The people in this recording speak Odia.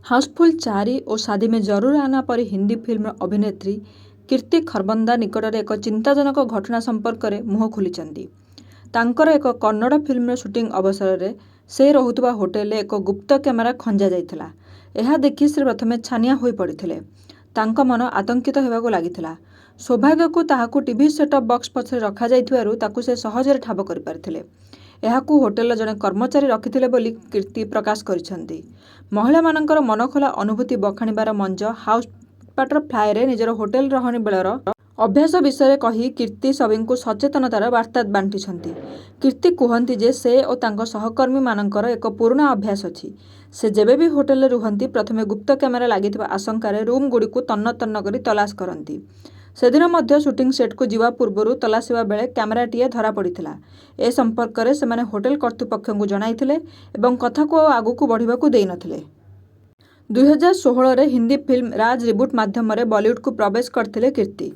ହାଉସଫୁଲ୍ 4 ଓ ଶାଦି ମେ ଜରୁର ଆନା ପରି ହିନ୍ଦୀ ଫିଲ୍ମର ଅଭିନେତ୍ରୀ କୀର୍ତ୍ତି ଖରବନ୍ଦା ନିକଟରେ ଏକ ଚିନ୍ତାଜନକ ଘଟଣା ସମ୍ପର୍କରେ ମୁହଁ ଖୋଲିଛନ୍ତି। ତାଙ୍କର ଏକ କନ୍ନଡ଼ ଫିଲ୍ମର ସୁଟିଂ ଅବସରରେ ସେ ରହୁଥିବା ହୋଟେଲରେ ଏକ ଗୁପ୍ତ କ୍ୟାମେରା ଖଞ୍ଜା ଯାଇଥିଲା। ଏହା ଦେଖି ସେ ପ୍ରଥମେ ଛାନିଆ ହୋଇପଡ଼ିଥିଲେ। ତାଙ୍କ ମନ ଆତଙ୍କିତ ହେବାକୁ ଲାଗିଥିଲା। ସୌଭାଗ୍ୟକୁ ତାହାକୁ ଟିଭି ସେଟ୍ଅପ୍ ବକ୍ସ ପଛରେ ରଖାଯାଇଥିବାରୁ ତାକୁ ସେ ସହଜରେ ଠାବ କରିପାରିଥିଲେ। ଏହାକୁ ହୋଟେଲର ଜଣେ କର୍ମଚାରୀ ରଖିଥିଲେ ବୋଲି କୀର୍ତ୍ତି ପ୍ରକାଶ କରିଛନ୍ତି। ମହିଳାମାନଙ୍କର ମନଖୋଲା ଅନୁଭୂତି ବଖାଣିବାର ମଞ୍ଚ ହାଉସ୍ ବାଟରଫ୍ଲାଏରେ ନିଜର ହୋଟେଲ ରହଣି ବେଳର ଅଭ୍ୟାସ ବିଷୟରେ କହି କୀର୍ତ୍ତି ସଭିଙ୍କୁ ସଚେତନତାର ବାର୍ତ୍ତା ବାଣ୍ଟିଛନ୍ତି। କୀର୍ତ୍ତି କୁହନ୍ତି ଯେ ସେ ଓ ତାଙ୍କ ସହକର୍ମୀମାନଙ୍କର ଏକ ପୁରୁଣା ଅଭ୍ୟାସ ଅଛି। ସେ ଯେବେ ବି ହୋଟେଲରେ ରୁହନ୍ତି ପ୍ରଥମେ ଗୁପ୍ତ କ୍ୟାମେରା ଲାଗିଥିବା ଆଶଙ୍କାରେ ରୁମ୍‌ଗୁଡ଼ିକୁ ତନ୍ନ ତନ୍ନ କରି ତଲାସ କରନ୍ତି। ସେଦିନ ମଧ୍ୟ ସୁଟିଂ ସେଟ୍‌କୁ ଯିବା ପୂର୍ବରୁ ତଲାସିବା ବେଳେ କ୍ୟାମେରାଟିଏ ଧରାପଡ଼ିଥିଲା। ଏ ସମ୍ପର୍କରେ ସେମାନେ ହୋଟେଲ କର୍ତ୍ତୃପକ୍ଷଙ୍କୁ ଜଣାଇଥିଲେ ଏବଂ କଥାକୁ ଆଉ ଆଗକୁ ବଢ଼ିବାକୁ ଦେଇନଥିଲେ। 2016ରେ ହିନ୍ଦୀ ଫିଲ୍ମ ରାଜ୍ ରିବୁଟ୍ ମାଧ୍ୟମରେ ବଲିଉଡକୁ ପ୍ରବେଶ କରିଥିଲେ କୀର୍ତ୍ତି।